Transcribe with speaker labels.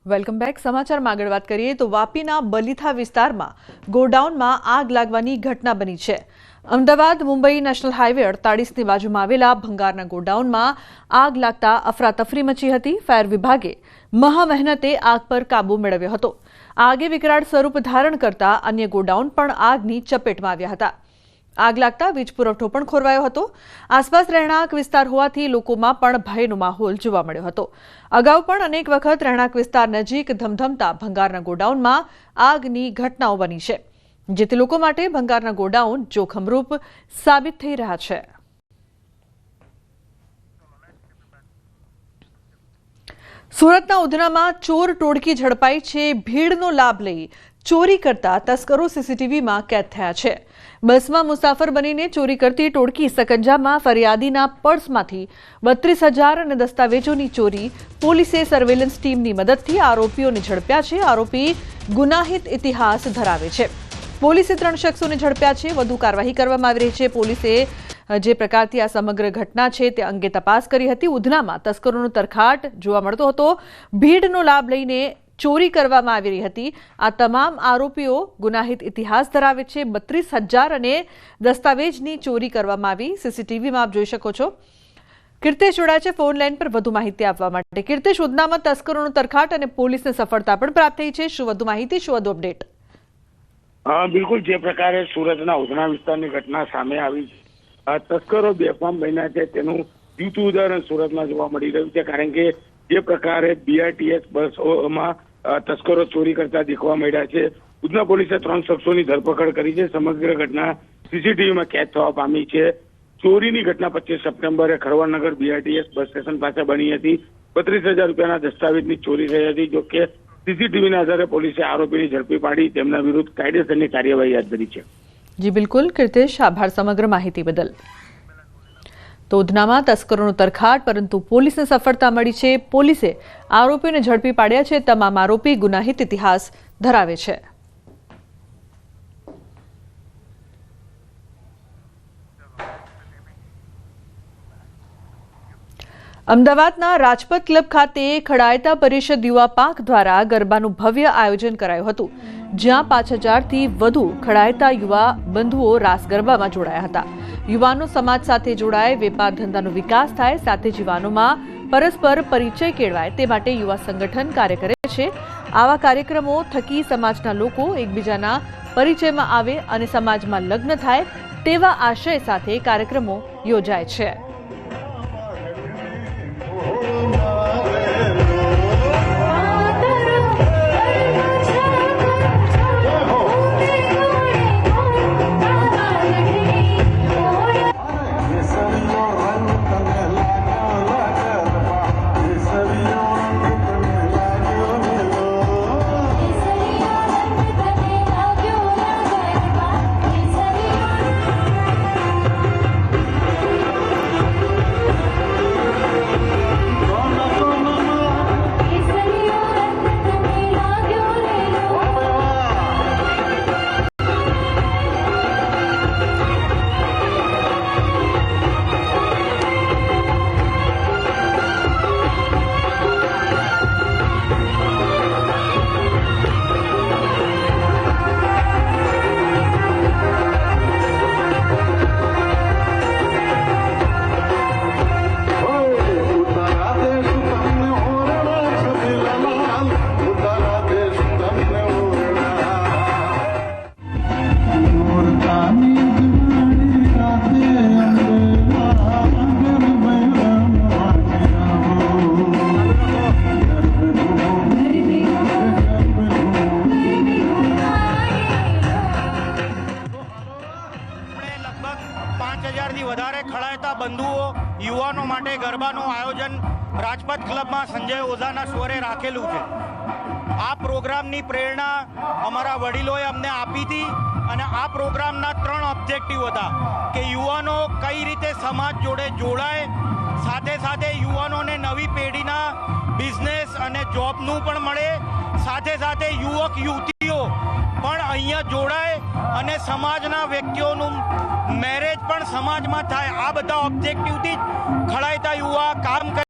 Speaker 1: Welcome back. સમાચારમાં આગળ વાત કરીએ તો વાપીના બલીથા વિસ્તારમાં ગોડાઉનમાં આગ લાગવાની ઘટના બની છે. અમદાવાદ મુંબઈ નેશનલ હાઈવે 48ની બાજુમાં આવેલા ભંગારના ગોડાઉનમાં આગ લાગતા અફરાતફરી મચી હતી. ફાયર વિભાગે મહામહેનતે આગ પર કાબુ મેળવ્યો હતો. આગે વિકરાળ સ્વરૂપ ધારણ કરતા અન્ય ગોડાઉન પણ આગની ચપેટમાં આવ્યા હતા. આગ લાગતા વીજ પુરવઠો પણ ખોરવાયો હતો. આસપાસ રહેણાંક વિસ્તાર હોવાથી લોકોમાં પણ ભયનો માહોલ જોવા મળ્યો હતો. અગાઉ પણ અનેક વખત રહેણાંક વિસ્તાર નજીક ધમધમતા ભંગારના ગોડાઉનમાં આગની ઘટનાઓ બની છે, જેથી લોકો માટે ભંગારના ગોડાઉન જોખમરૂપ સાબિત થઈ રહ્યા છે. સુરતના ઉધનામાં ચોર ટોળકી ઝડપાઈ છે. ભીડનો લાભ લઈ ચોરી કરતા તસ્કરો સીસીટીવીમાં કેદ થયા છે. બસમાં મુસાફર બનીને ચોરી કરતી ટોળકી સકંજામાં ફરિયાદીના પર્સમાંથી 32,000 અને દસ્તાવેજોની ચોરી. પોલીસે સર્વેલન્સ ટીમની મદદથી આરોપીઓને ઝડપ્યા છે. આરોપી ગુનાહિત ઇતિહાસ ધરાવે છે. પોલીસે 3 શખ્સોને ઝડપ્યા છે. વધુ કાર્યવાહી કરવામાં આવી રહી છે. પોલીસે જે પ્રકારથી આ સમગ્ર ઘટના છે તે અંગે તપાસ કરી હતી. ઉધનામાં તસ્કરોનો તરખાટ જોવા મળતો હતો. ભીડનો લાભ લઈને ચોરી કરવામાં આવી રહી હતી. આ તમામ આરોપીઓ ગુનાહિત ઇતિહાસ ધરાવે છે. 32,000 અને દસ્તાવેજની ચોરી કરવામાં આવી. સીસીટીવીમાં આપ જોઈ શકો છો. કીર્તેશ જોડાય છે ફોન લાઈન પર વધુ માહિતી આપવા માટે. કીર્તેશ, ઉધનામાં તસ્કરોનો તરખાટ અને પોલીસને સફળતા પણ પ્રાપ્ત થઈ છે. શું વધુ માહિતી, શું વધુ અપડેટ?
Speaker 2: બિલકુલ, જે પ્રકારે સુરતના ઉધના વિસ્તારની ઘટના સામે આવી છે, તસ્કરો બેફામ બન્યા છે, તેનું જીવતું ઉદાહરણ સુરતમાં જોવા મળી રહ્યું છે. કારણ કે જે પ્રકારે BRTS બસોમાં તસ્કરો ચોરી કરતા દેખવા મળ્યા છે. ઉધના પોલીસે 3 શખ્સોની ધરપકડ કરી છે. સમગ્ર ઘટના સીસીટીવીમાં કેદ થવા પામી છે. ચોરીની ઘટના 25 સપ્ટેમ્બરે ખરવાનગર BRTS બસ સ્ટેશન પાસે બની હતી. 32,000 રૂપિયાના દસ્તાવેજની ચોરી થઈ હતી. જોકે સીસીટીવીના આધારે પોલીસે આરોપીને ઝડપી પાડી તેમના વિરુદ્ધ કાયદેસરની કાર્યવાહી હાથ ધરી છે.
Speaker 1: જી બિલકુલ કીર્તેશ, આભાર સમગ્ર માહિતી બદલ. તો ઉધનામાં તસ્કરોનો તરખાટ, પરંતુ પોલીસને સફળતા મળી છે. પોલીસે આરોપીઓને ઝડપી પાડ્યા છે. તમામ આરોપી ગુનાહિત ઇતિહાસ ધરાવે છે. અમદાવાદના રાજપથ ક્લબ ખાતે ખડાયતા પરિષદ યુવા પાંખ દ્વારા ગરબાનું ભવ્ય આયોજન કરાયું હતું, જ્યાં 5,000થી વધુ ખડાયતા યુવા બંધુઓ રાસ ગરબામાં જોડાયા હતા. યુવાનો સમાજ સાથે જોડાય, વેપાર ધંધાનો વિકાસ થાય, સાથે જ યુવાનોમાં પરસ્પર પરિચય કેળવાય તે માટે યુવા સંગઠન કાર્ય કરે છે. આવા કાર્યક્રમો થકી સમાજના લોકો એકબીજાના પરિચયમાં આવે અને સમાજમાં લગ્ન થાય તેવા આશય સાથે કાર્યક્રમો યોજાય છે.
Speaker 3: વધારે ખડાયતા બંધુઓ યુવાનો માટે ગરબાનું આયોજન રાજપથ ક્લબમાં સંજય ઓઝાના સ્વરે રાખેલું છે. આ પ્રોગ્રામની પ્રેરણા અમારા વડીલોએ અમને આપી હતી અને આ પ્રોગ્રામના 3 ઓબ્જેક્ટિવ હતા કે યુવાનો કઈ રીતે સમાજ જોડે જોડાય, સાથે સાથે યુવાનોને નવી પેઢીના બિઝનેસ અને જોબનું પણ મળે, સાથે સાથે યુવક યુવતીઓ પણ અહીંયા જોડાય અને સમાજના વ્યક્તિઓનું મેરેજ પણ સમાજમાં થાય. આ બધા ઓબ્જેક્ટિવથી જ ખડાયતા યુવા કામ કરે.